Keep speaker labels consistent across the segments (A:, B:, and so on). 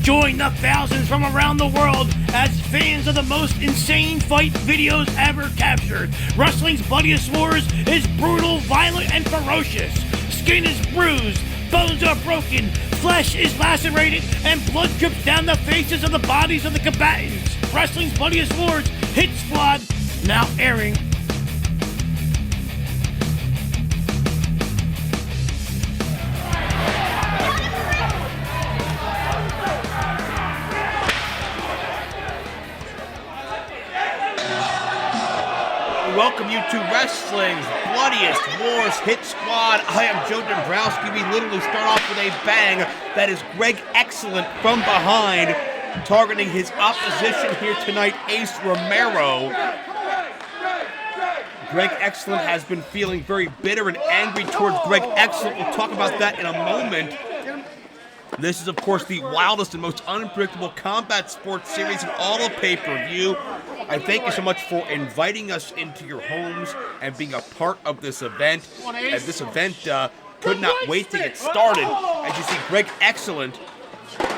A: Join the thousands from around the world as fans of the most insane fight videos ever captured. Wrestling's bloodiest wars is brutal, violent, and ferocious. Skin is bruised, bones are broken, flesh is lacerated, and blood drips down the faces of the bodies of the combatants. Wrestling's bloodiest wars, Hit Squad, now airing.
B: Welcome you to Wrestling's Bloodiest Wars Hit Squad. I am Joe Dombrowski. We literally start off with a bang. That is Greg Excellent from behind, targeting his opposition here tonight, Ace Romero. Greg Excellent has been feeling very bitter and angry towards Greg Excellent. We'll talk about that in a moment. This is, of course, the wildest and most unpredictable combat sports series in all of pay-per-view. I thank you so much for inviting us into your homes and being a part of this event. And this event could not wait to get started. As you see, Greg Excellent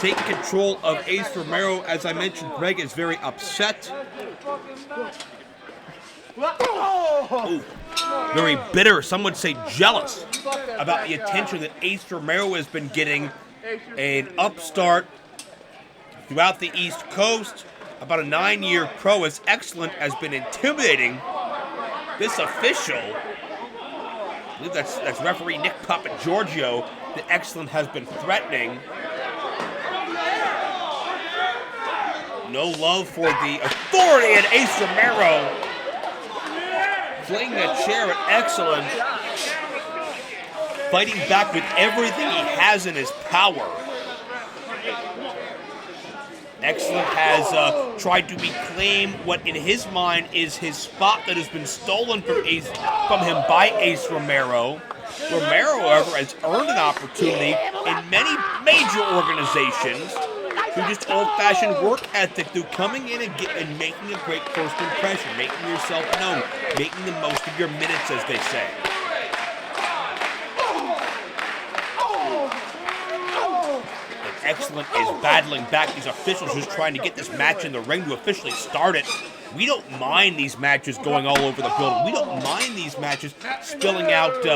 B: taking control of Ace Romero. As I mentioned, Greg is very upset. Ooh, very bitter, some would say jealous, about the attention that Ace Romero has been getting. An upstart throughout the East Coast, about a 9-year pro, as Excellent has been intimidating this official. I believe that's referee Nick Papagiorgio that Excellent has been threatening. No love for the authority in Ace Romero. Flinging a chair at Excellent. Fighting back with everything he has in his power. Excellent has tried to reclaim what in his mind is his spot that has been stolen from him by Ace Romero. Romero, however, has earned an opportunity in many major organizations through just old-fashioned work ethic, through coming in and making a great first impression, making yourself known, making the most of your minutes, as they say. Excellent is battling back. These officials just trying to get this match in the ring to officially start it. We don't mind these matches going all over the building. We don't mind these matches spilling out into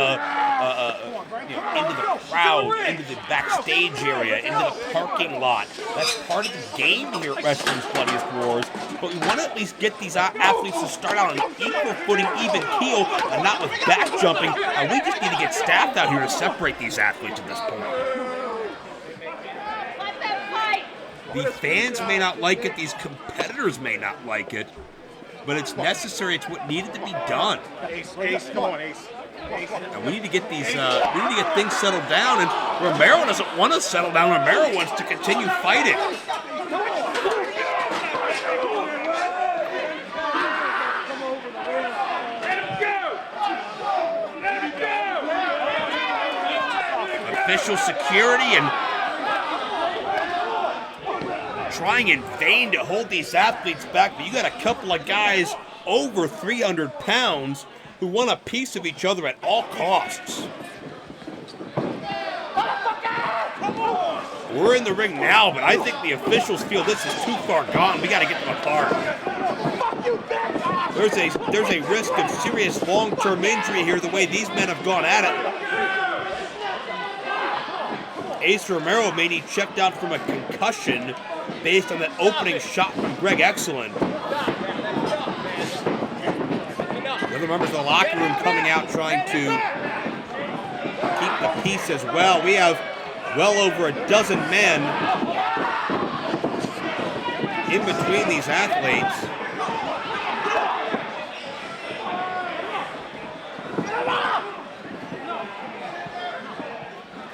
B: the crowd, into the backstage area, into the parking lot. That's part of the game here at Wrestling's Bloodiest Wars. But we want to at least get these athletes to start out on an equal footing, even keel, and not with back jumping. And we just need to get staff out here to separate these athletes at this point. The fans may not like it, these competitors may not like it, but it's necessary. It's what needed to be done.
C: Ace, come on, Ace.
B: And we need to get these, things settled down. And Romero doesn't want to settle down. Romero wants to continue fighting. Official security and trying in vain to hold these athletes back, but you got a couple of guys over 300 pounds who want a piece of each other at all costs. We're in the ring now, but I think the officials feel this is too far gone. We got to get them apart. There's a risk of serious long-term injury here the way these men have gone at it. Ace Romero may need checked out from a concussion based on that opening shot from Greg Excellent. The other members of the locker room coming out trying to keep the peace as well. We have well over a dozen men in between these athletes.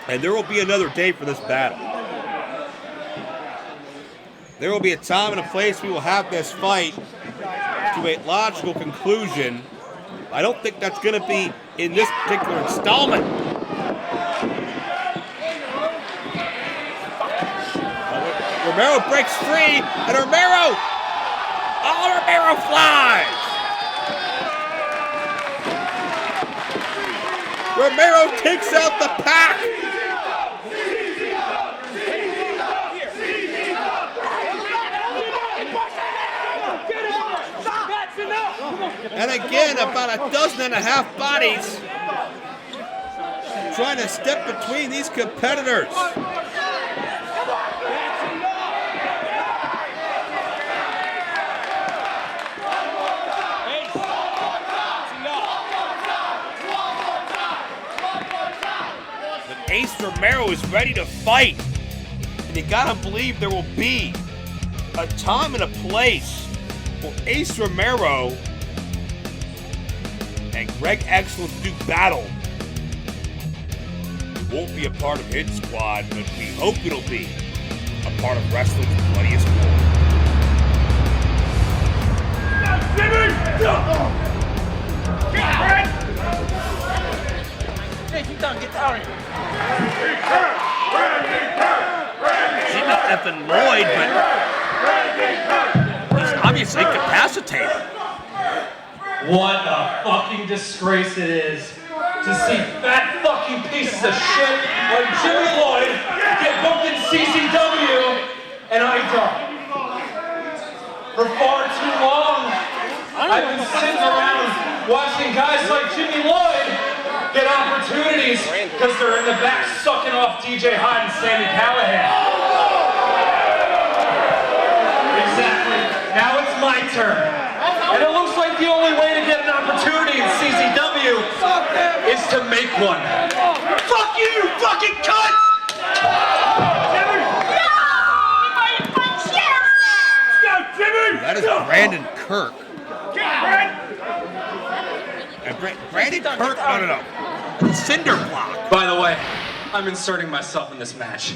B: And there will be another day for this battle. There will be a time and a place we will have this fight to a logical conclusion. I don't think that's going to be in this particular installment. Romero breaks free, and Romero flies! Romero takes out the pack! about 1.5 bodies trying to step between these competitors. But Ace Romero is ready to fight. And you gotta believe there will be a time and a place for Ace Romero and Greg Excellent to do battle. It won't be a part of Hit Squad, but we hope it'll be a part of wrestling's bloodiest war.
D: Hey, you done, get out of here.
B: Jimmy effing Lloyd, but he's obviously incapacitated.
E: What a fucking disgrace it is to see fat fucking pieces of shit like Jimmy Lloyd get booked in CCW and I don't. For far too long, I've been sitting around watching guys like Jimmy Lloyd get opportunities because they're in the back sucking off DJ Hyde and Sandy Callahan. Exactly. Now it's my turn. And it looks like the only way to get an opportunity in CCW is to make one. Fuck you, you fucking cunt!
B: That is Brandon Kirk. And Brandon Kirk, no. Cinder block.
E: By the way, I'm inserting myself in this match.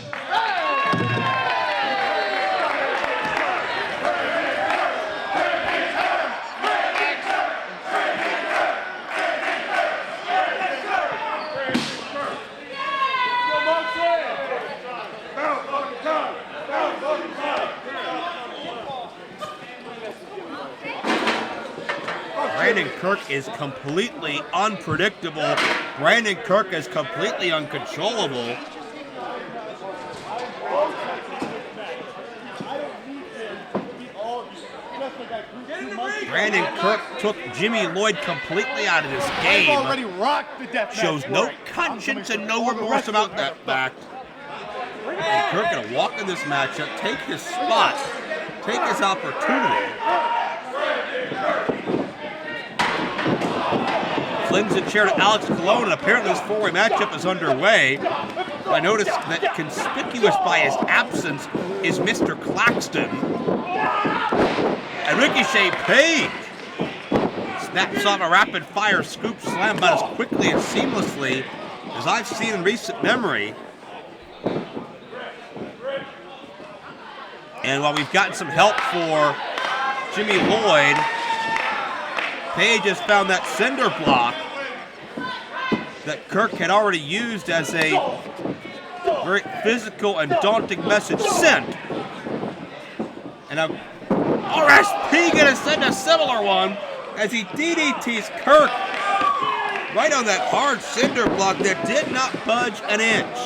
B: Brandon Kirk is completely unpredictable. Brandon Kirk is completely uncontrollable. Brandon Kirk took Jimmy Lloyd completely out of this game. Shows no conscience and no remorse about that fact. And Kirk gonna walk in this matchup, take his spot, take his opportunity. Flings a chair to Alex Colon, and apparently this four-way matchup is underway. I noticed that conspicuous by his absence is Mr. Claxton. And Ricochet Page snaps off a rapid-fire scoop slam about as quickly and seamlessly as I've seen in recent memory. And while we've gotten some help for Jimmy Lloyd, Page has found that cinder block that Kirk had already used as a very physical and daunting message sent. And now RSP gonna send a similar one as he DDTs Kirk right on that hard cinder block that did not budge an inch.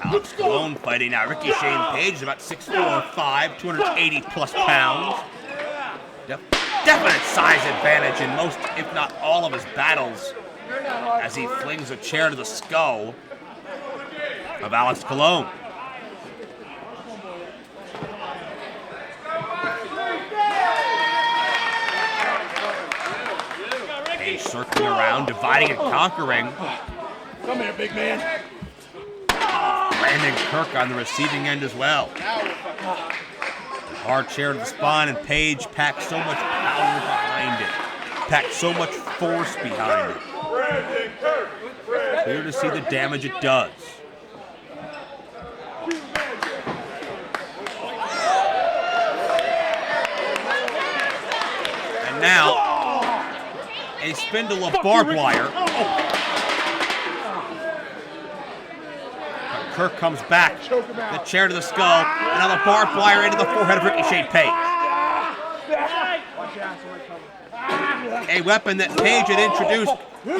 B: Alex Colon fighting now. Ricky Shane Page is about 6'4", 280 plus pounds. Definite size advantage in most, if not all, of his battles as he flings a chair to the skull of Alex Colon. Page circling around, dividing and conquering.
C: Come here, big man.
B: Brandon Kirk on the receiving end as well. Hard chair to the spine, and Page packs so much power behind it. Packs so much force behind it. Clear to see the damage it does. And now, a spindle of barbed wire. Kirk comes back, the chair to the skull, and now the barbed wire into the forehead of Ricochet Page. A weapon that Page had introduced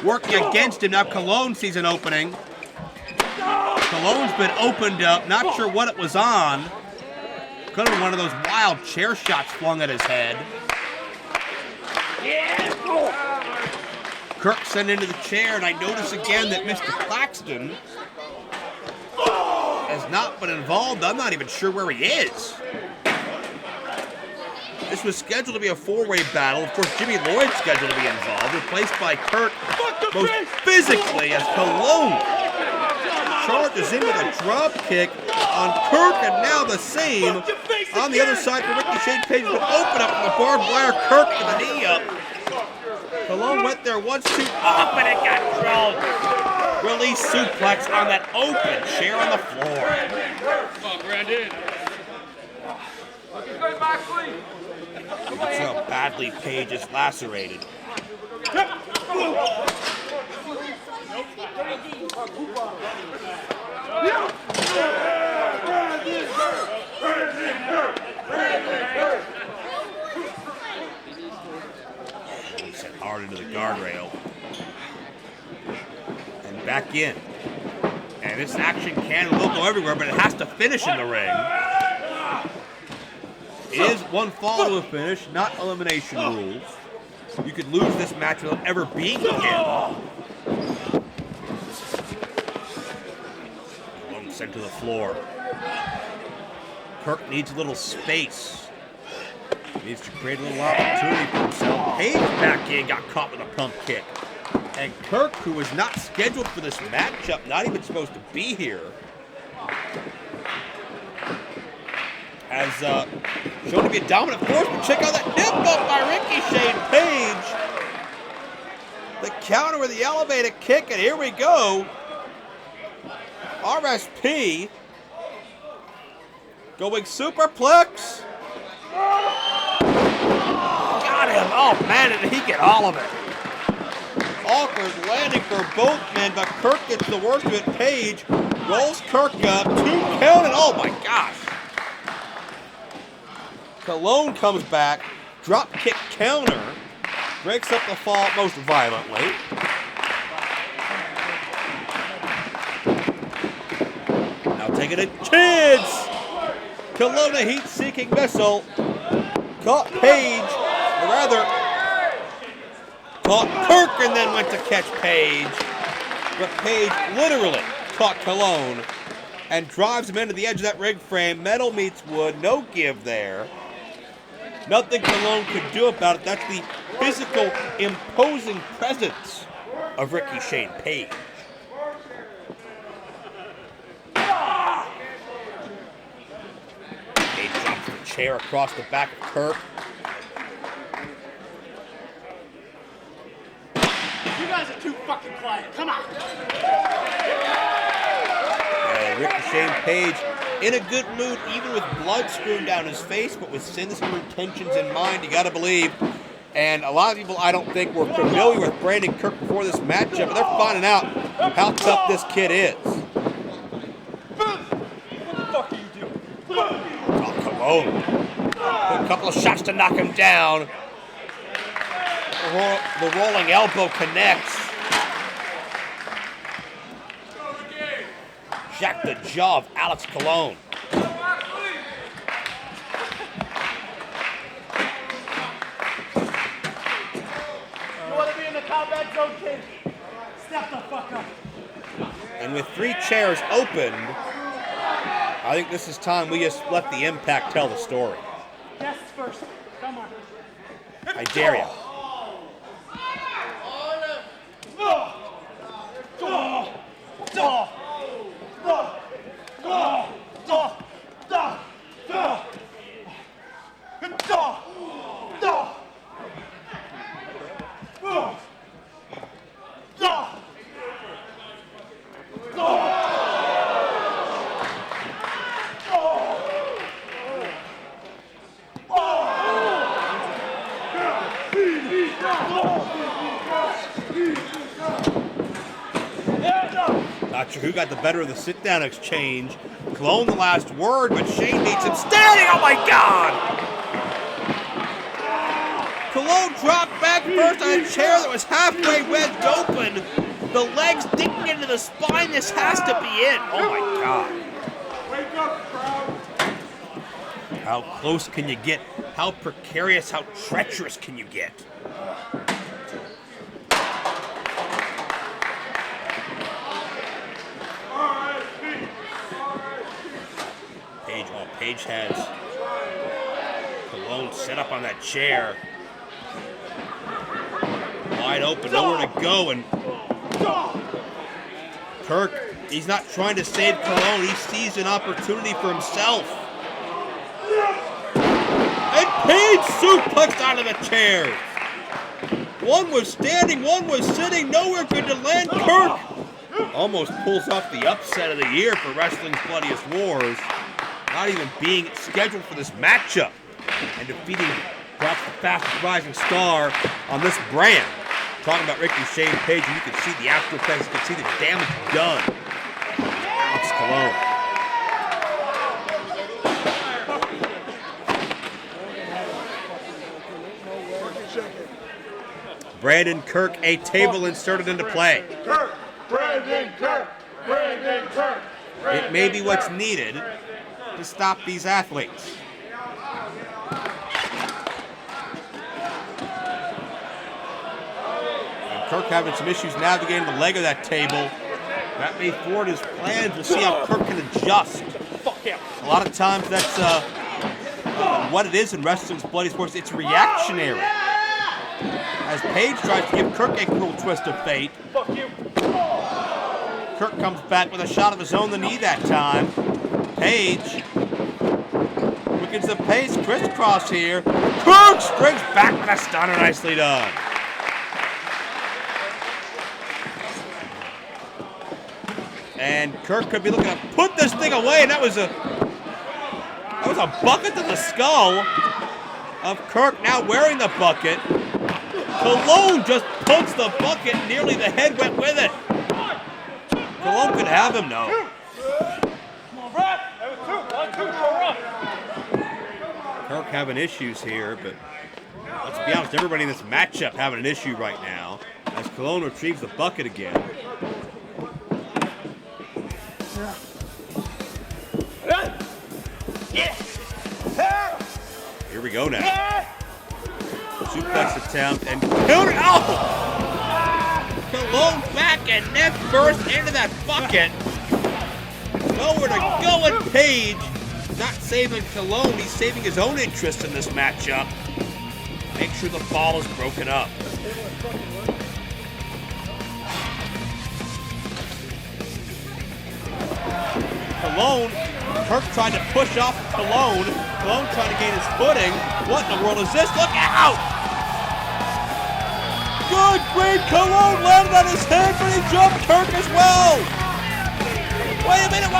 B: working against him. Now Colon sees an opening. Colon's been opened up, not sure what it was on. Could have been one of those wild chair shots flung at his head. Kirk sent into the chair, and I notice again that Mr. Claxton has not been involved. I'm not even sure where he is. This was scheduled to be a four-way battle. Of course, Jimmy Lloyd's scheduled to be involved, replaced by Kirk most physically as Cologne charges in with a drop kick on Kirk, and now the same on the other side for Ricky Shane Page, but open up the barbed wire. Kirk to the knee up. Cologne went there once, two, up, and it got thrown. Release suplex on that open chair on the floor.
C: Oh, Brandon.
B: You can see how badly Page is lacerated. Set hard into the guardrail. And back in. And this action can and will go everywhere, but it has to finish in the ring. It is one fall to a finish, not elimination rules. You could lose this match without ever being him. One sent to the floor. Kirk needs a little space. Needs to create a little opportunity for himself. Page back in, got caught with a pump kick. And Kirk, who was not scheduled for this matchup, not even supposed to be here, has shown to be a dominant force, but check out that nip up by Ricky Shane Page. The counter with the elevated kick, and here we go. RSP going superplex. Got him. Oh, man, did he get all of it. Awkward landing for both men, but Kirk gets the worst of it. Page rolls Kirk up, 2 count, and oh my gosh. Cologne comes back, drop kick counter, breaks up the fall most violently. Now taking a chance. Cologne, a heat-seeking missile, caught Page, or rather, caught Kirk and then went to catch Page. But Page literally caught Cologne and drives him into the edge of that ring frame. Metal meets wood, no give there. Nothing Cologne could do about it. That's the physical, imposing presence of Ricky Shane Page. Page drops the chair across the back of Kirk.
D: You guys are too fucking quiet. Come on.
B: And Ricky Shane Page in a good mood, even with blood strewn down his face, but with sinister intentions in mind, you gotta believe. And a lot of people, I don't think, were familiar with Brandon Kirk before this matchup, but they're finding out how tough this kid is.
E: What the fuck are you doing?
B: Oh, Cologne. A couple of shots to knock him down. The rolling elbow connects. Jack the jaw of Alex Cologne.
D: You want to be in the combat zone, kid? Step the fuck up.
B: And with 3 chairs opened, I think this is time we just let the Impact tell the story.
D: Yes, first. Come on.
B: I dare you. Not sure who got the better of the sit-down exchange. Cologne the last word, but Shane needs him standing. Oh my God! Cologne dropped back first on a chair that was halfway wedged open. The legs digging into the spine. This has to be it. Oh my God!
C: Wake up, crowd.
B: How close can you get? How precarious, how treacherous can you get? Paige has Colon set up on that chair. Wide open, nowhere to go, and Kirk, he's not trying to save Colon, he sees an opportunity for himself. And Paige suplexed out of the chairs. One was standing, one was sitting, nowhere good to land. Kirk almost pulls off the upset of the year for wrestling's Bloodiest Wars. Not even being scheduled for this matchup and defeating perhaps the fastest rising star on this brand. Talking about Ricochet and Paige, and you can see the after effects, you can see the damage done. Alex Colon. Brandon Kirk, a table inserted into play.
D: Kirk, Brandon Kirk, Brandon Kirk.
B: It may be what's needed to stop these athletes. And Kirk having some issues navigating the leg of that table. That may thwart his plans. We'll see how Kirk can adjust. A lot of times that's what it is in wrestling's Bloody Sports. It's reactionary. As Paige tries to give Kirk a cruel twist of fate. Kirk comes back with a shot of his own the knee that time. Paige quickens the pace, crisscross here. Kirk springs back with a stunner, nicely done. And Kirk could be looking to put this thing away, and that was a bucket to the skull of Kirk now wearing the bucket. Colon just puts the bucket, nearly the head went with it. Colon could have him, no. Kirk having issues here, but let's be honest, everybody in this matchup having an issue right now as Colon retrieves the bucket again. Here we go now. Suplex attempt and counter. Oh! Colon back and neck first into that bucket. Nowhere to go, and Paige not saving Colon, he's saving his own interest in this matchup. Make sure the fall is broken up. Colon, Kirk trying to push off Colon. Colon trying to gain his footing. What in the world is this? Look out! Good, great. Colon landed on his head, but he jumped Kirk as well. Wait a minute.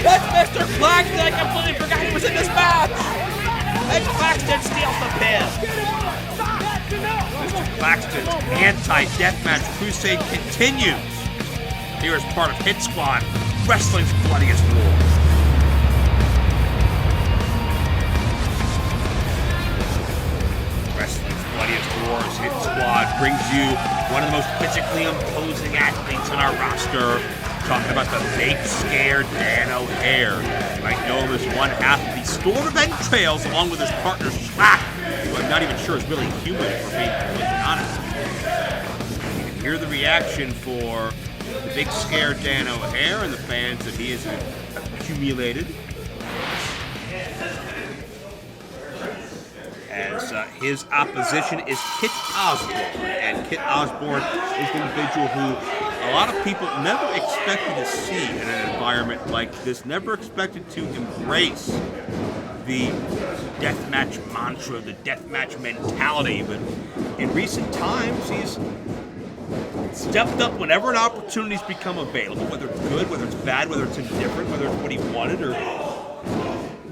B: That's Mr. Claxton. I completely forgot he was in this match. And Claxton steals the pin. Mr. Claxton's anti-deathmatch crusade continues. Here is part of Hit Squad, Wrestling's Bloodiest Wars. Wrestling's Bloodiest Wars Hit Squad brings you one of the most physically imposing athletes on our roster. Talking about the big scared Dan O'Hare. You might know him as one half of the Storm of Entrails, along with his partner Slack, who I'm not even sure is really human, if we're being completely honest. You can hear the reaction for the big scared Dan O'Hare and the fans that he has accumulated. As his opposition is Kit Osborne. And Kit Osborne is the individual who a lot of people never expected to see in an environment like this, never expected to embrace the deathmatch mantra, the deathmatch mentality. But in recent times, he's stepped up whenever an opportunity's become available, whether it's good, whether it's bad, whether it's indifferent, whether it's what he wanted or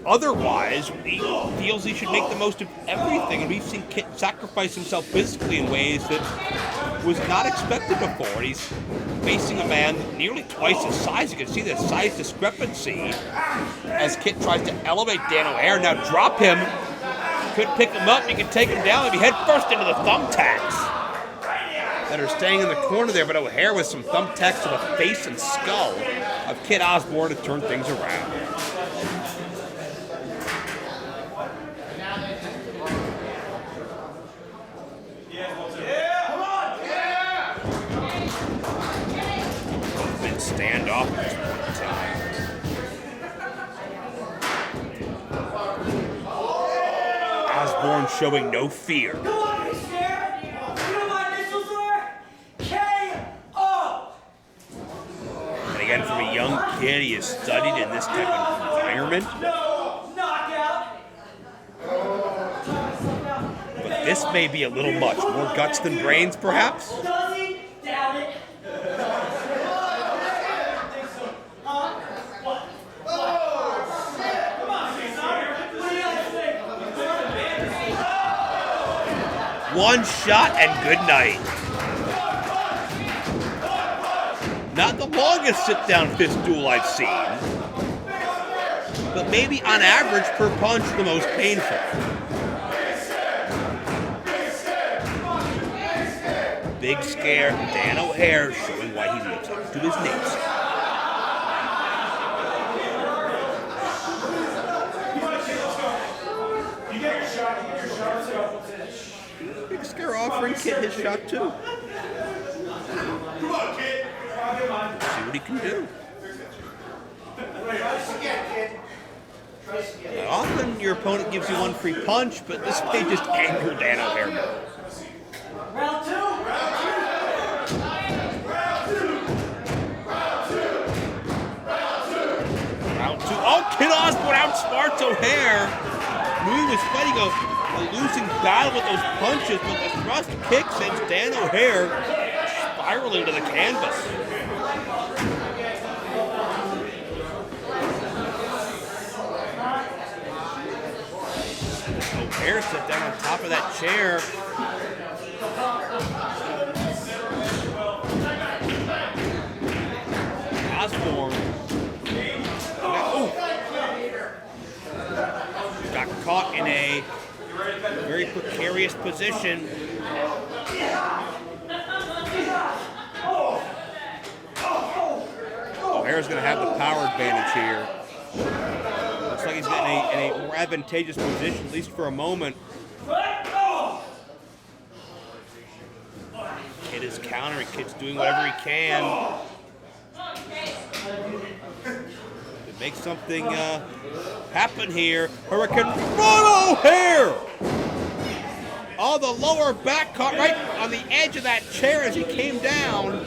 B: otherwise. He feels he should make the most of everything, and we've seen Kit sacrifice himself physically in ways that was not expected before. He's facing a man nearly twice his size. You can see the size discrepancy as Kit tries to elevate Dan O'Hare. Now drop him. Could pick him up. You can take him down. Maybe head first into the thumbtacks that are staying in the corner there. But O'Hare with some thumbtacks to the face and skull of Kit Osborne to turn things around. Both been standoff at this point in time. Osbourne showing no fear.
D: Come on, Mr. You know my initials are K.O.
B: And again, from a young kid, he has studied in this type of environment.
D: No, knockout.
B: But this may be a little much. More guts than brains, perhaps?
D: Does he? Doubt it.
B: One shot and good night. Not the longest sit-down fist duel I've seen, but maybe on average per punch the most painful. Big scare, Dan O'Hare showing why he lives up to his names. Big scare offering Kit his shot too.
D: Come on, kid.
B: See what he can do. Now, often your opponent gives you one free punch, but this may just anger Dan O'Hare more.
D: Round two.
B: Round two. Oh, Kit Osbourne outsmarts O'Hare. Louie was fighting a losing battle with those punches, but the thrust kick sends Dan O'Hare spiraling to the canvas. O'Hare sat down on top of that chair. Osbourne got caught in a very precarious position. O'Hare's going to have the power advantage here. Looks like he's getting in a more advantageous position, at least for a moment. Kid is countering. Kid's doing whatever he can to make something happen here. Hurricane Run O'Hare! Oh, the lower back caught right on the edge of that chair as he came down.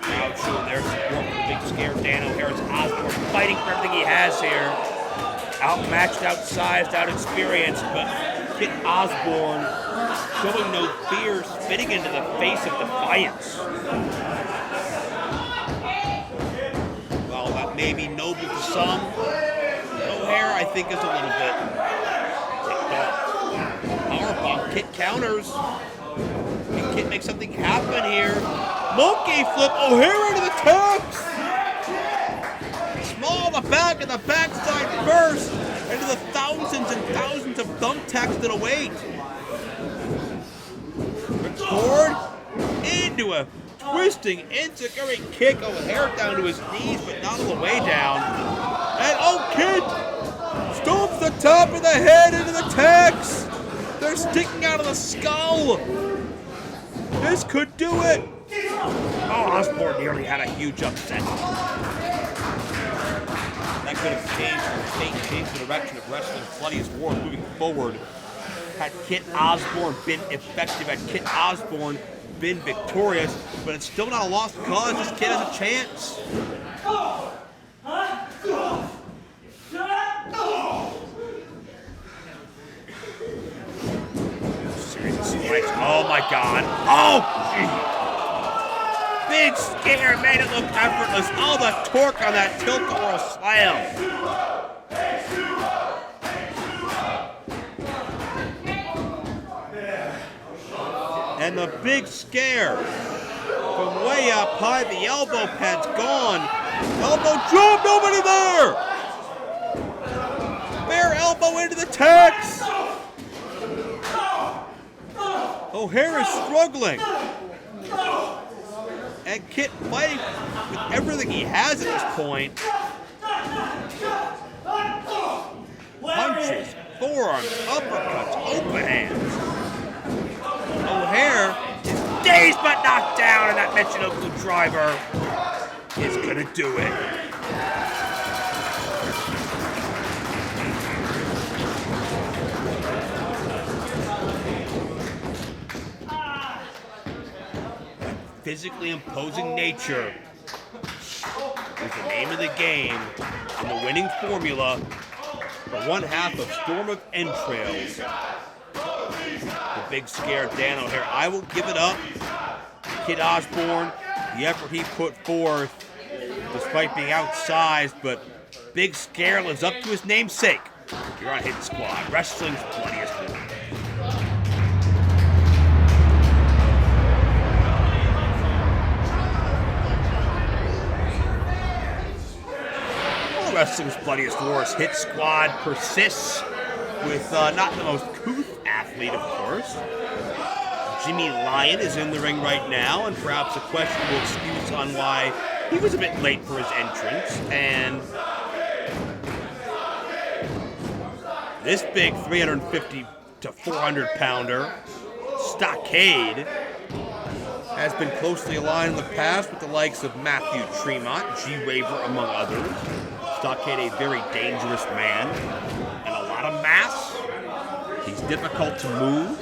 B: Crowd showing their support for the big scare. Dan O'Hare's Osbourne fighting for everything he has here. Outmatched, outsized, out-experienced, but Kit Osbourne showing no fear, spitting into the face of defiance. Well, that may be noble to some. O'Hare, I think, is a little bit ticked off. Powerbomb, Kit counters. Can Kit make something happen here? Monkey flip, O'Hare into the taps! Small the back and the backside first, into the thousands and thousands of thumbtacks that await. Record into a twisting, enziguri kick. O'Hare down to his knees, but not all the way down. And Kit stomps the top of the head into the tacks. They're sticking out of the skull. This could do it. Oh, Osbourne nearly had a huge upset. That could have changed the direction of wrestling's bloodiest war moving forward. Had Kit Osbourne been effective, had Kit Osbourne been victorious, but it's still not a lost cause. This kid has a chance. Series of strikes. Oh my God. Oh, gee. Big scare made it look effortless. All the torque on that tilt-a-whirl slam. And the big scare from way up high. The elbow pad's gone. Elbow drop, nobody there. Bare elbow into the tax. O'Hare is struggling. And Kit fighting with everything he has at this point. Punches, forearms, uppercuts, open hands. O'Hare is dazed but knocked down, and that Michinoku driver is gonna do it. Physically imposing nature is the name of the game, and the winning formula for one half of Storm of Entrails. The big scare Dan O'Hare. I will give it up. Kid Osbourne, the effort he put forth, despite being outsized, but Big Scare lives up to his namesake. You're on Hit Squad, wrestling's bloodiest war. Wrestling's bloodiest wars. Hit Squad persists with not the most couth athlete, of course. Jimmy LYON is in the ring right now, and perhaps a questionable excuse on why he was a bit late for his entrance. And this big 350 to 400 pounder, Stockade, has been closely aligned in the past with the likes of Matthew Tremont, G. Raver, among others. Stockade, a very dangerous man, and a lot of mass. He's difficult to move.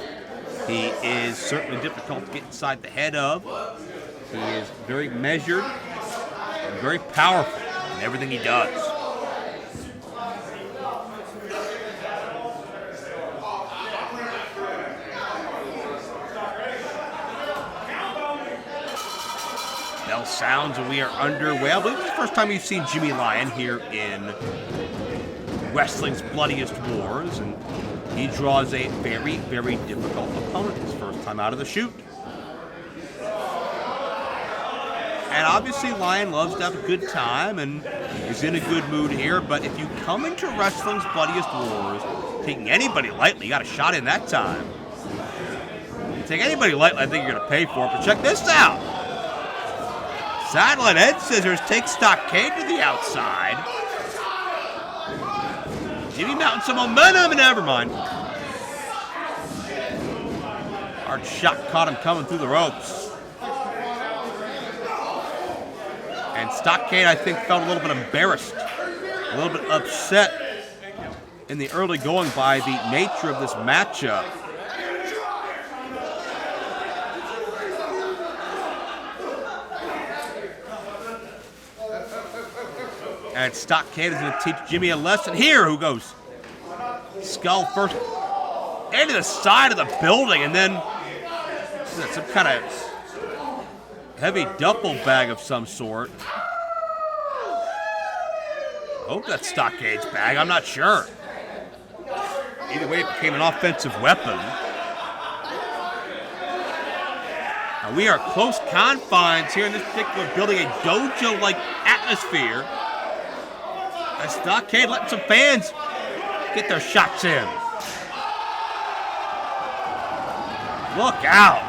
B: He is certainly difficult to get inside the head of. He is very measured and very powerful in everything he does. Bell sounds and we are underway. I believe it's the first time we've seen Jimmy LYON here in wrestling's bloodiest wars, and he draws a very, very difficult opponent his first time out of the chute. And obviously LYON loves to have a good time and is in a good mood here, but if you come into wrestling's bloodiest wars taking anybody lightly, you got a shot in that time. You take anybody lightly, I think you're going to pay for it, but check this out. Sideline head scissors takes Stockade to the outside. Jimmy mounting some momentum, and never mind. Hard shot caught him coming through the ropes. And Stockade, I think, felt a little bit embarrassed, a little bit upset in the early going by the nature of this matchup. And Stockade is going to teach Jimmy a lesson here. Who goes skull first into the side of the building, and then some kind of heavy duffel bag of some sort. I hope that's Stockade's bag. I'm not sure. Either way, it became an offensive weapon. Now, we are close confines here in this particular building, a dojo-like atmosphere. And Stockade letting some fans get their shots in. Look out.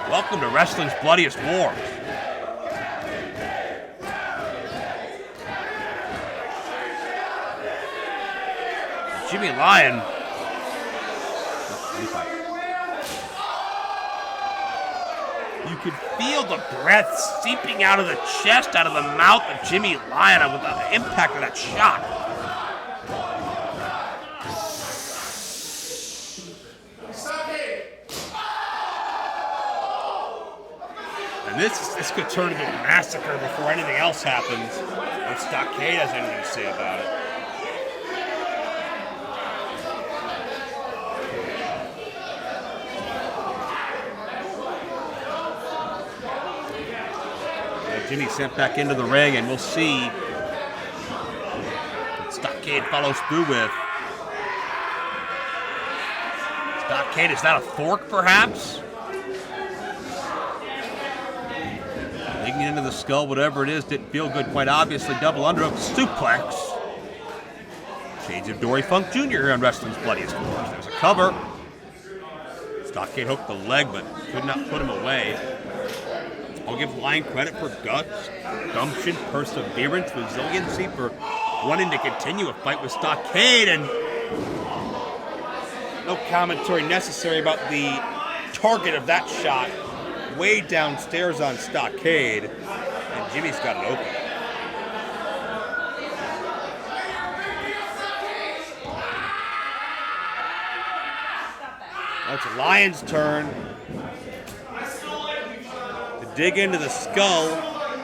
B: Welcome to wrestling's bloodiest wars. Jimmy LYON. You could feel the breath seeping out of the chest, out of the mouth of Jimmy LYON with the impact of that shot. And this could turn into a massacre before anything else happens, if Stockade has anything to say about it. Jimmy sent back into the ring, and we'll see what Stockade follows through with. Stockade, is that a fork, perhaps? Digging into the skull, whatever it is, didn't feel good, quite obviously. Double underhook suplex. Shades of Dory Funk Jr. here on Wrestling's Bloodiest Wars. There's a cover. Stockade hooked the leg, but could not put him away. I'll give LYON credit for guts, gumption, perseverance, resiliency for wanting to continue a fight with Stockade, and no commentary necessary about the target of that shot way downstairs on Stockade, and Jimmy's got it open. Now it's LYON's turn to dig into the skull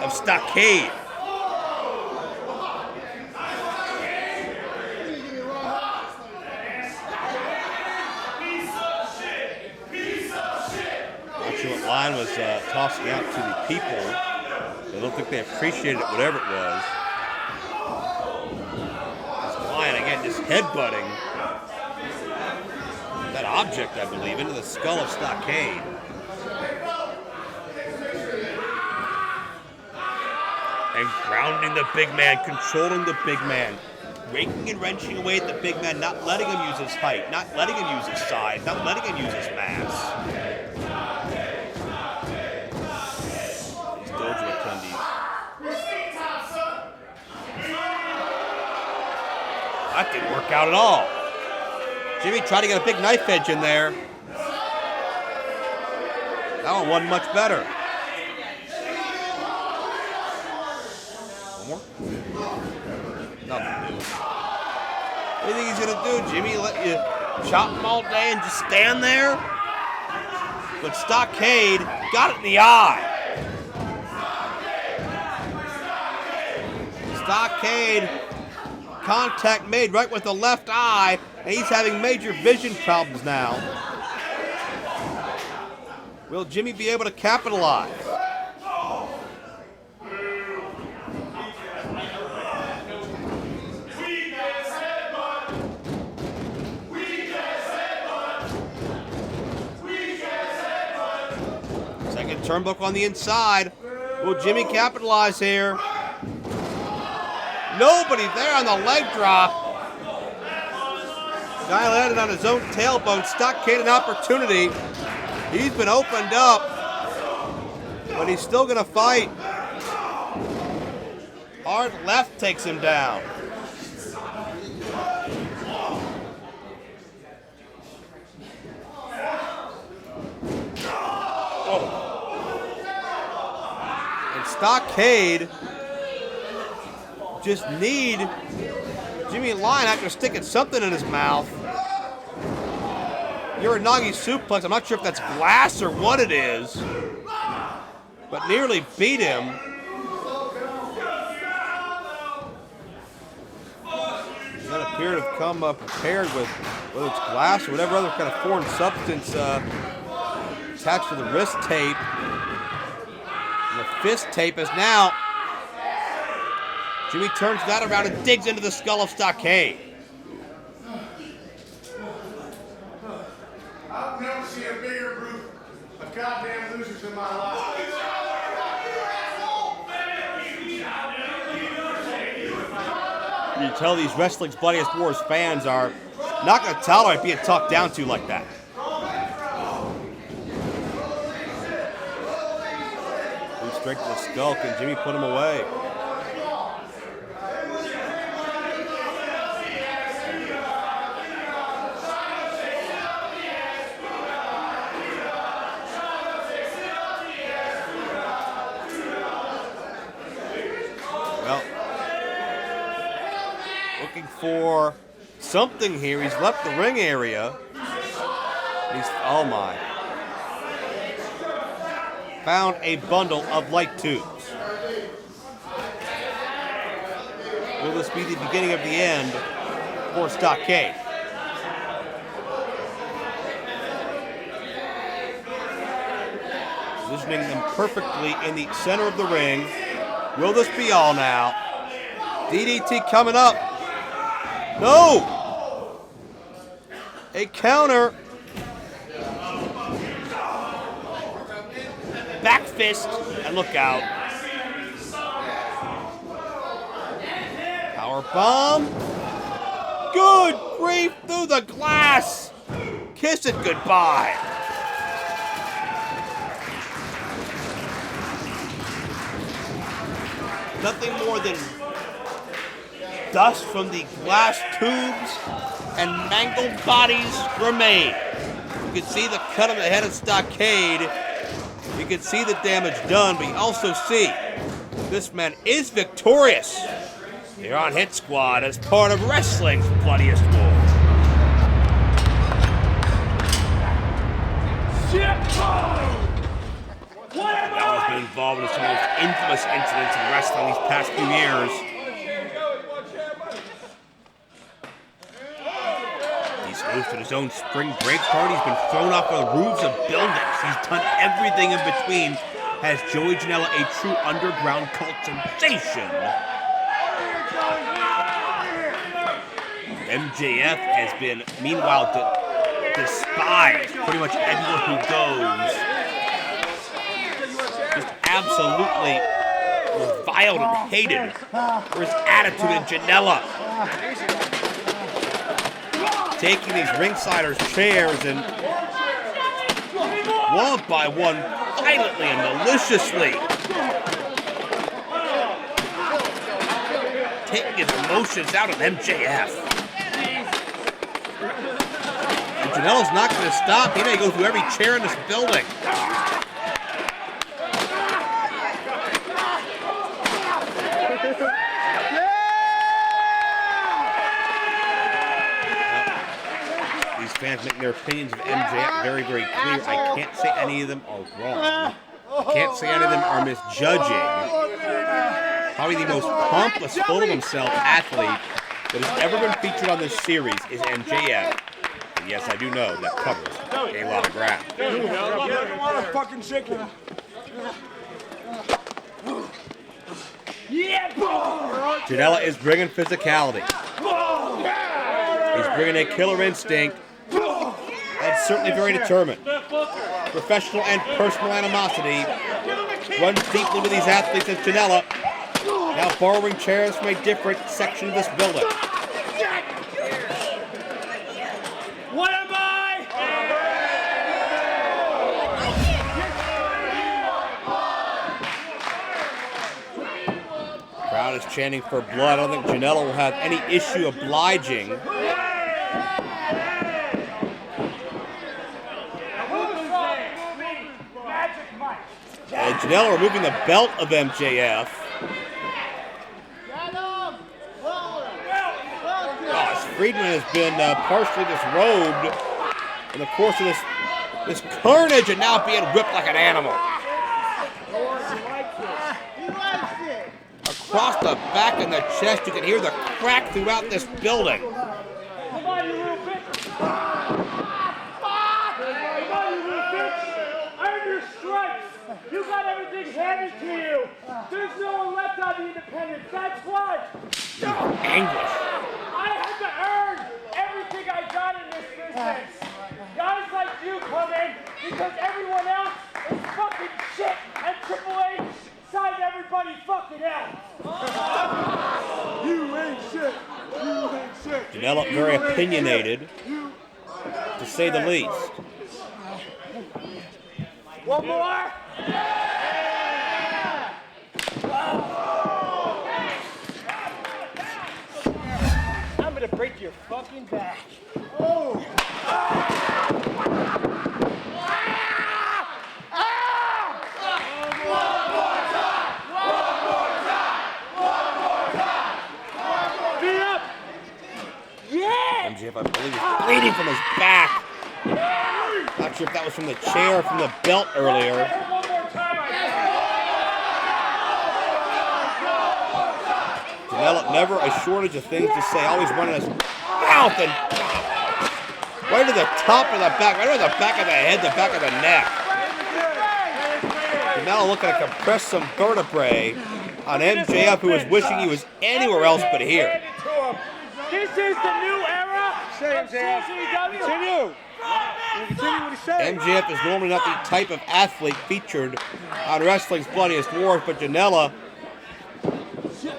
B: of Stockade. Not sure what LYON was tossing out to the people. I don't think they appreciated it, whatever it was. It's LYON again, just headbutting that object, I believe, into the skull of Stockade. And grounding the big man, controlling the big man, raking and wrenching away at the big man, not letting him use his height, not letting him use his size, not letting him use his mass. These dojo attendees. That didn't work out at all. Jimmy tried to get a big knife edge in there. That one wasn't much better. One more? Nothing to do. What do you think he's going to do, Jimmy? Let you chop him all day and just stand there? But Stockade got it in the eye. Stockade, contact made right with the left eye, and he's having major vision problems now. Will Jimmy be able to capitalize? Second turnbuckle on the inside. Will Jimmy capitalize here? Nobody there on the leg drop. Guy landed on his own tailbone. Stockade an opportunity. He's been opened up, but he's still going to fight. Hard left takes him down. Oh. And Stockade just need Jimmy LYON after sticking something in his mouth. Uranagi suplex. I'm not sure if that's glass or what it is, but nearly beat him. He doesn't appear to have come prepared with whether it's glass or whatever other kind of foreign substance attached to the wrist tape. And the fist tape is now. Jimmy turns that around and digs into the skull of Stockade.
F: I've never seen a bigger group of goddamn losers in my life.
B: You tell these Wrestling's Bloodiest Wars fans are not going to tolerate being talked down to like that. Moves straight to the skull. Can Jimmy put him away? For something here. He's left the ring area. Oh my. Found a bundle of light tubes. Will this be the beginning of the end for Stockade? Positioning them perfectly in the center of the ring. Will this be all now? DDT coming up. No! A counter. Back fist, and look out. Power bomb. Good grief, through the glass. Kiss it goodbye. nothing more than dust from the glass tubes and mangled bodies remain. You can see the cut on the head of Stockade. You can see the damage done, but you also see this man is victorious here on Hit Squad as part of wrestling's Bloodiest War. That has been involved in some of the most infamous incidents in wrestling these past few years. He's hosted his own spring break party. He's been thrown off of the roofs of buildings. He's done everything in between. Has Joey Janela a true underground cult sensation? MJF has been, meanwhile, despised pretty much everyone who goes. Just absolutely reviled and hated for his attitude in Janela. Taking these ringsiders' chairs and one by one, violently and maliciously taking his emotions out on MJF. And Janela's not going to stop. He may go through every chair in this building. These fans making their opinions of MJF very, very clear. I can't say any of them are wrong. I can't say any of them are misjudging. Probably the most pompous, full of himself athlete that has ever been featured on this series is MJF. And yes, I do know that covers a lot of ground. Janela is bringing physicality. He's bringing a killer instinct. And certainly very determined. Professional and personal animosity runs deeply with these athletes as Janela, now borrowing chairs from a different section of this building.
D: What am I?
B: Crowd is chanting for blood. I don't think Janela will have any issue obliging. And Janela removing the belt of MJF. Friedman has been partially disrobed in the course of this carnage and now being whipped like an animal. Across the back and the chest, you can hear the crack throughout this building.
D: Come on, you little bitch! Come on, you little bitch! Earn your stripes! You got everything handed to you! There's no one left on the independents, that's what!
B: Anguish.
D: I had to earn everything I got in this business! Guys like you come in because everyone else is fucking shit and Triple H signed everybody fucking else!
F: You ain't shit. You ain't shit.
B: Janela very opinionated, to say the least.
D: One more? I'm gonna break your fucking back. Oh!
B: MJF, I believe, is bleeding from his back. Not sure if that was from the chair or from the belt earlier. Janela, never a shortage of things to say, always running his mouth and right to the top of the back, right to the back of the head, the back of the neck. Janela looking to compress some vertebrae on MJF, who was wishing he was anywhere else but here.
D: This is the new era of CCW.
B: MJF is normally not the type of athlete featured on wrestling's Bloodiest Wars, but Janela,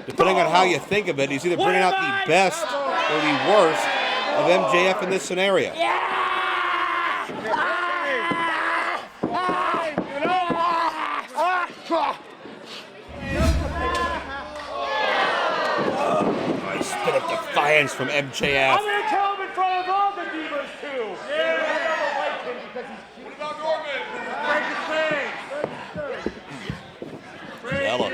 B: depending on how you think of it, he's either bringing out the best or the worst of MJF in this scenario. defiance from MJF.
D: I'm gonna tell him in front of all the divas too. Yeah. I don't like him because he's cute. What about
B: Janela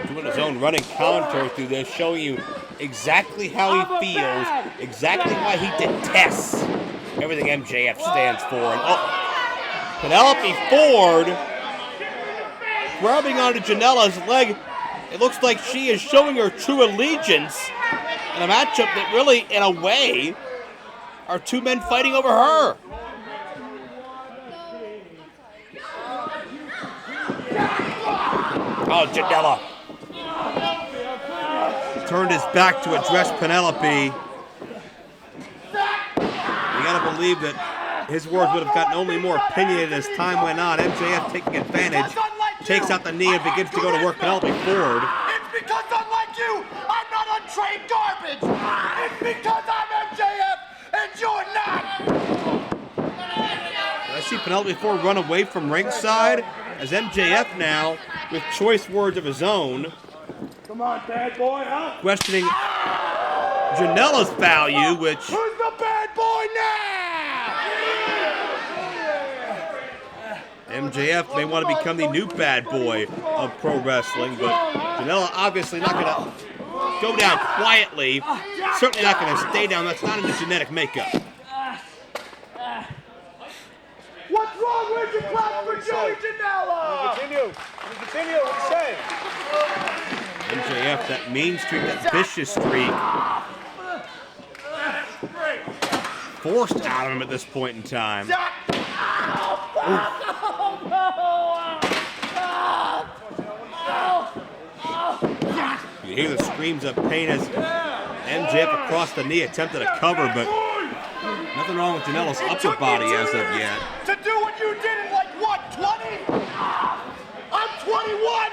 B: doing his own running commentary through this, showing you exactly how he feels, exactly why he detests everything MJF stands for. And Penelope Ford grabbing onto Janela's leg. It looks like she is showing her true allegiance in a matchup that really, in a way, are two men fighting over her. Oh, Janela turned his back to address Penelope. You gotta believe that his words would have gotten only more opinionated as time went on. MJF taking advantage, takes out the knee and begins to go to work Penelope Ford.
F: It's because unlike you, I'm not untrained garbage. It's because I'm MJF and you're not.
B: I see Penelope Ford run away from ringside as MJF now, with choice words of his own,
D: Come on, bad boy, huh?
B: questioning Janela's value, which
F: Who's the bad boy now?
B: MJF may want to become the new bad boy of pro wrestling, but Janela obviously not going to go down quietly. Certainly not going to stay down. That's not in the genetic makeup.
F: What's wrong with your clap for Joey Janela? Continue. What you say?
B: MJF, that mean streak, that vicious streak, forced out of him at this point in time. You hear the screams of pain as MJF across the knee attempted to cover, but nothing wrong with Janela's upper body as of yet.
F: To do what you did in like what, 20? I'm 21,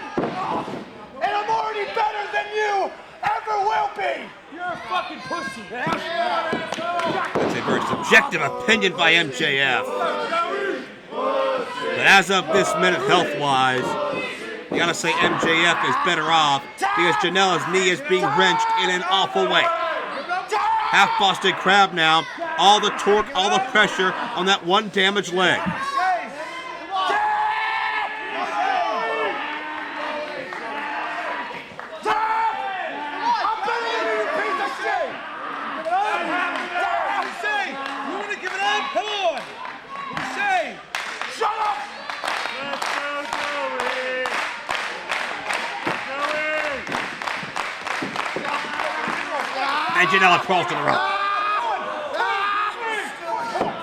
F: and I'm already better than you ever will be.
D: You're a fucking pussy.
B: That's a very subjective opinion by MJF. But as of this minute, health-wise, you gotta say MJF is better off because Janela's knee is being wrenched in an awful way. Half-busted crab now, all the torque, all the pressure on that one damaged leg. And Janela crawls to the rope.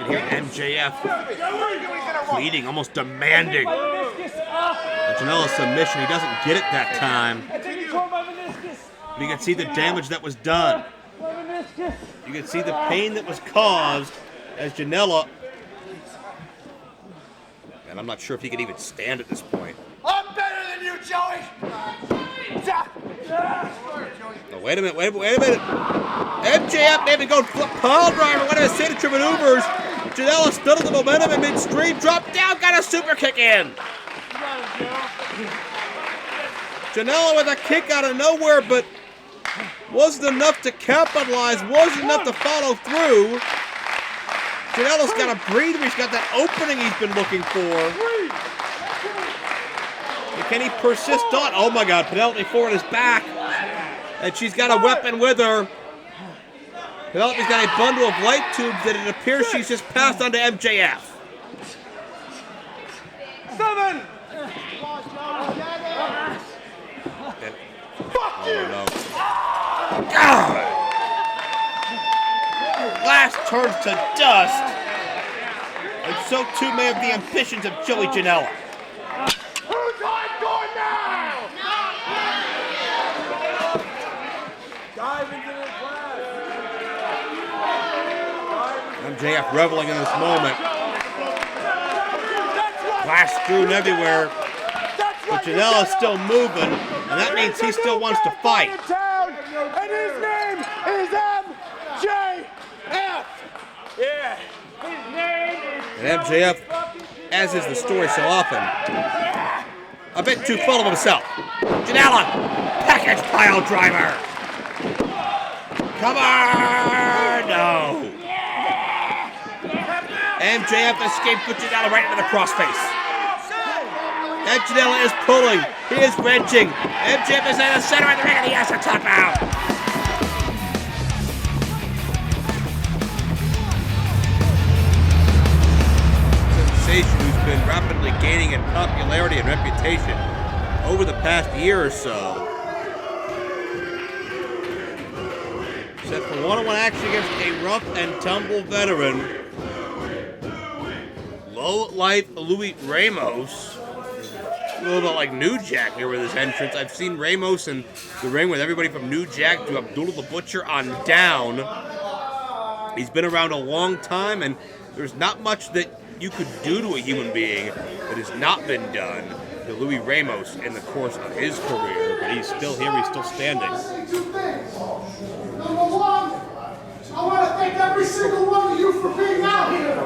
B: You can hear MJF pleading, almost demanding a Janela submission. He doesn't get it that time. But you can see the damage that was done. You can see the pain that was caused as Janela, and I'm not sure if he could even stand at this point.
F: I'm better than you, Joey.
B: Oh, wait a minute. MJF maybe go pile driver, one of his signature maneuvers. Janela stood on the momentum in midstream, dropped down, got a super kick in. Janela with a kick out of nowhere, but wasn't enough to capitalize, wasn't enough to follow through. Janela's got a breather, he's got that opening he's been looking for. But can he persist on? Oh my God, Penelope Ford is back. And she's got a weapon with her. Penelope's got a bundle of light tubes that it appears she's just passed on to MJF.
F: 7. Fuck you!
B: No. God! Glass turns to dust. And so too may have the ambitions of Joey Janela.
F: Who's hardcore now? Dive into the glass.
B: MJF reveling in this moment. Glass strewn everywhere. But Janela's still moving, and that means he still wants to fight.
F: And his name is MJF.
D: Yeah. His name is...
B: And MJF, as is the story so often, a bit too full of himself. Janela, package pile driver. Come on! No. MJF escaped with Janela right into the crossface. And Janela is pulling. He is wrenching. MJF is in the center of the ring and he has to tap out. Sensation, who's been rapidly gaining in popularity and reputation over the past year or so. Set for one-on-one action against a rough and tumble veteran, low-life Louis Ramos. A little bit like New Jack here with his entrance. I've seen Ramos in the ring with everybody from New Jack to Abdullah the Butcher on down. He's been around a long time, and there's not much that you could do to a human being that has not been done to Louis Ramos in the course of his career. But he's still here. He's still standing.
F: Number one, I want to thank every single one of you for being out here.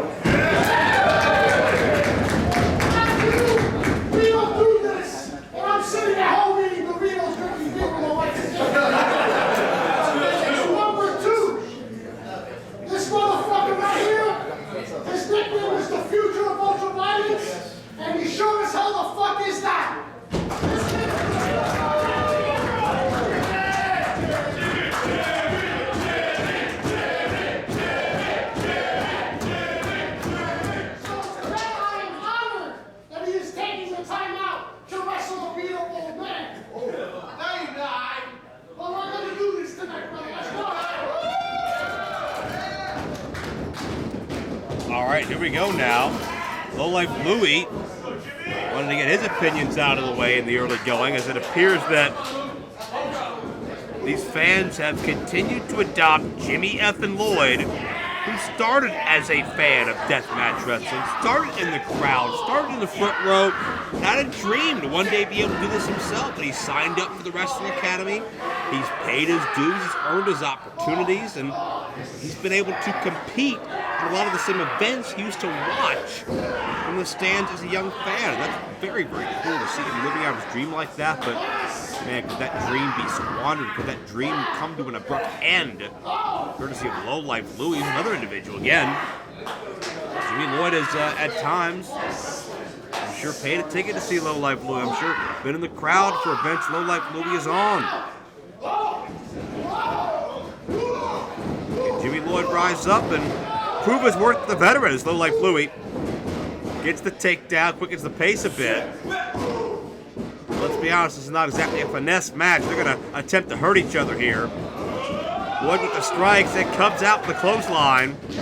F: We don't do this, and I'm sitting at home eating Doritos, drinking beer with my wife and kids. Number two, this motherfucker right here, his nickname is the future of ultraviolence, and he sure as hell the fuck is that.
B: All right, here we go now. Low-life Louie wanted to get his opinions out of the way in the early going, as it appears that these fans have continued to adopt Jimmy F. and Lloyd, who started as a fan of deathmatch wrestling, started in the crowd, started in the front row, had a dream to one day be able to do this himself, but he signed up for the Wrestling Academy. He's paid his dues, he's earned his opportunities, and he's been able to compete in a lot of the same events he used to watch from the stands as a young fan. That's very, very cool to see him living out his dream like that, but man, could that dream be squandered? Could that dream come to an abrupt end? Courtesy of low-life Louie, another individual again. Jimmy Lloyd has, at times, I'm sure paid a ticket to see low-life Louie. I'm sure been in the crowd for events low-life Louie is on. Jimmy Lloyd rise up and prove his worth to the veteran as low-life Louie gets the takedown, quickens the pace a bit. Let's be honest, this is not exactly a finesse match. They're going to attempt to hurt each other here. Lloyd with the strikes, then comes out with the clothesline. These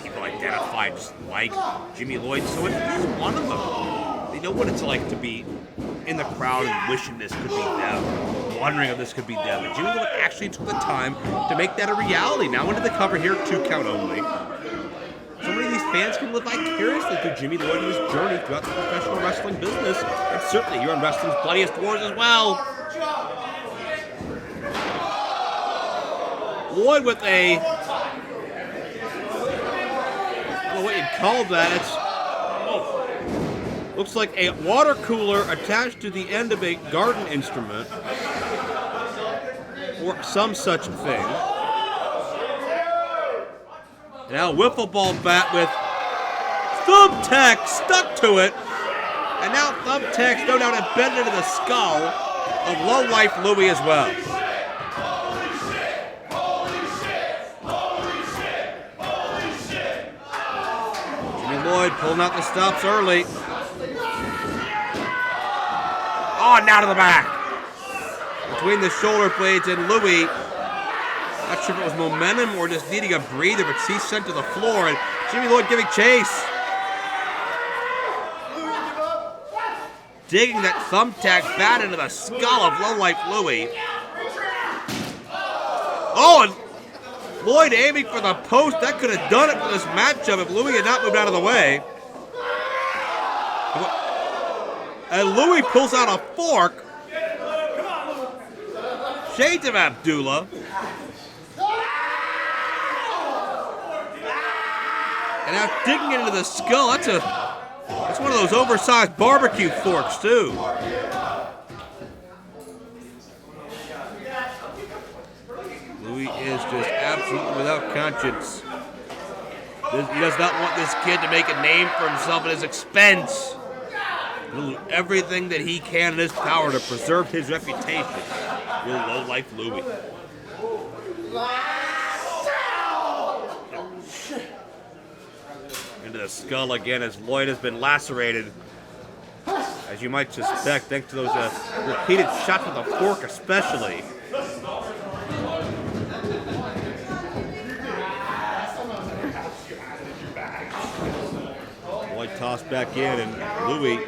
B: people identified just like Jimmy Lloyd, so it's one of them. They know what it's like to be in the crowd and wishing this could be them, wondering if this could be them. And Jimmy Lloyd actually took the time to make that a reality. Now into the cover here, 2 count only. So many of these fans can live vicariously through Jimmy Lloyd and his journey throughout the professional wrestling business, and certainly here on wrestling's Bloodiest Wars as well. Lloyd with a, I don't know what you'd call that. It's looks like a water cooler attached to the end of a garden instrument, or some such thing. Now wiffle ball bat with thumbtack stuck to it. And now thumbtacks no doubt embedded into the skull of low-life Louie as well. Jimmy Lloyd pulling out the stops early. Oh, now to the back. Between the shoulder blades and Louie. Not sure if it was momentum or just needing a breather, but she's sent to the floor, and Jimmy Lloyd giving chase. Digging that thumbtack bat into the skull of low-life Louie. Oh, and Lloyd aiming for the post. That could have done it for this matchup if Louie had not moved out of the way. And Louie pulls out a fork. Shades of Abdullah. And now digging into the skull, that's one of those oversized barbecue forks too. is just absolutely without conscience. He does not want this kid to make a name for himself at his expense. He'll do everything that he can in his power to preserve his reputation. Real low-life Louie. Into the skull again as Lloyd has been lacerated. As you might suspect, thanks to those repeated shots with a fork especially. Lloyd tossed back in and Louie.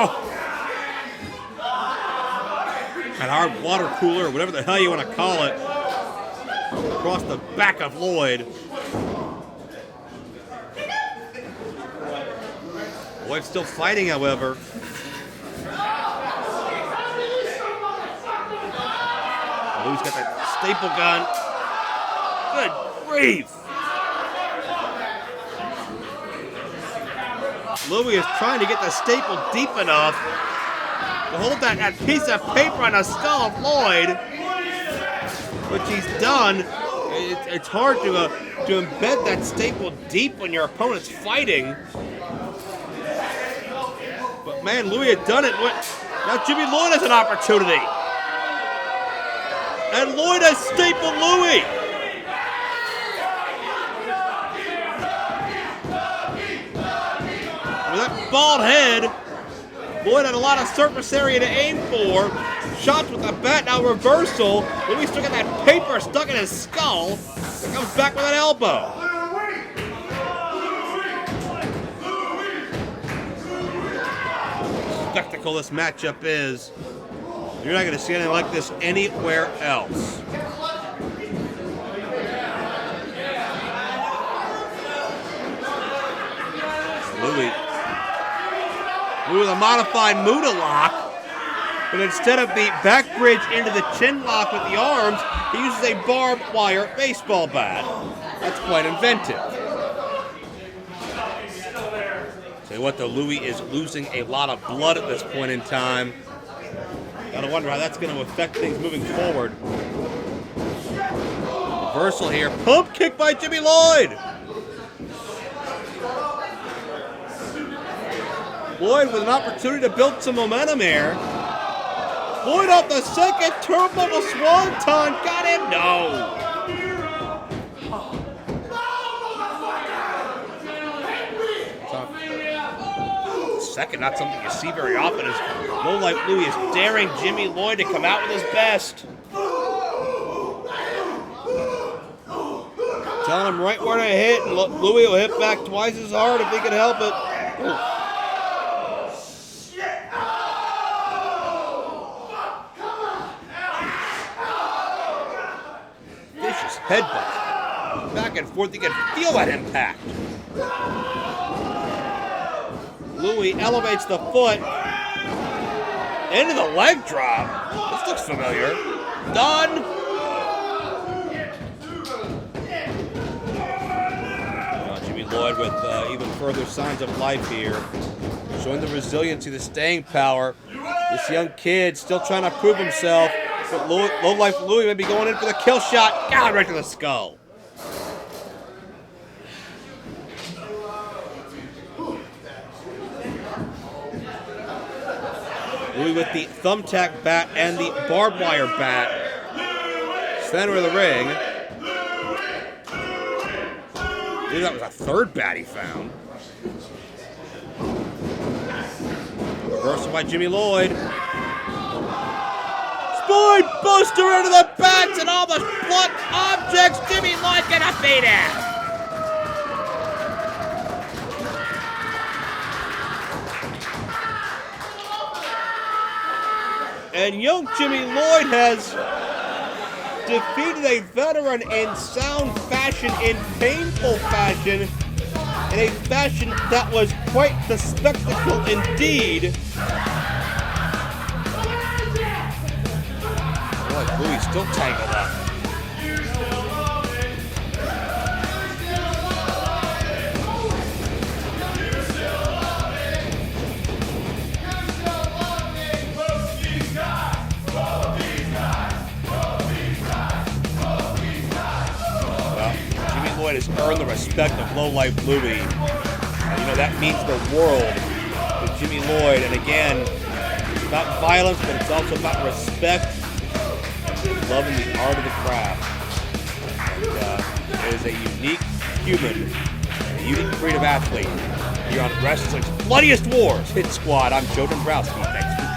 B: Oh! That hard water cooler, or whatever the hell you want to call it, across the back of Lloyd. Lloyd's still fighting, however. Louie's got that staple gun. Good grief! Louie is trying to get the staple deep enough to hold that piece of paper on the skull of Lloyd, which he's done. It's hard to embed that staple deep when your opponent's fighting. But man, Louie had done it. Now Jimmy Lloyd has an opportunity. And Lloyd has stapled Louie. With that bald head, Lloyd had a lot of surface area to aim for. Shots with the bat, now reversal. Louie still got that paper stuck in his skull. It comes back with an elbow. Spectacle this matchup is. You're not going to see anything like this anywhere else. Louie with a modified Muda lock, but instead of the back bridge into the chin lock with the arms, he uses a barbed wire baseball bat. That's quite inventive. Tell you what, though, Louie is losing a lot of blood at this point in time. Gotta wonder how that's going to affect things moving forward. Reversal here. Pump kick by Jimmy Lloyd. Lloyd with an opportunity to build some momentum here. Lloyd off the second turnbuckle swanton. Got him? No. Second, not something you see very often, as low-life Louie is daring Jimmy Lloyd to come out with his best. Telling him right where to hit, and Louie will hit back twice as hard if he can help it. Ooh. Vicious headbutt. Back and forth, you can feel that impact. Louie elevates the foot into the leg drop. This looks familiar. Done. Jimmy Lloyd with even further signs of life here. Showing the resiliency, the staying power. This young kid still trying to prove himself. But low-life Louie may be going in for the kill shot. God, right to the skull. Louie with the thumbtack bat and the barbed wire bat. Center of the ring. Maybe that was a third bat he found. Reversal by Jimmy Lloyd. Spine buster into the bats and all the blunt objects. Jimmy Lloyd gonna beat him. And young Jimmy Lloyd has defeated a veteran in sound fashion, in painful fashion, in a fashion that was quite the spectacle indeed. Boy, Louie's still tangled up. Lloyd has earned the respect of Low Life Louie. And, you know, that means the world to Jimmy Lloyd. And again, it's about violence, but it's also about respect and loving the art of the craft. And is a unique human, a unique breed of athlete here on Wrestling's Bloodiest Wars Hit Squad. I'm Joe Dombrowski. Thanks for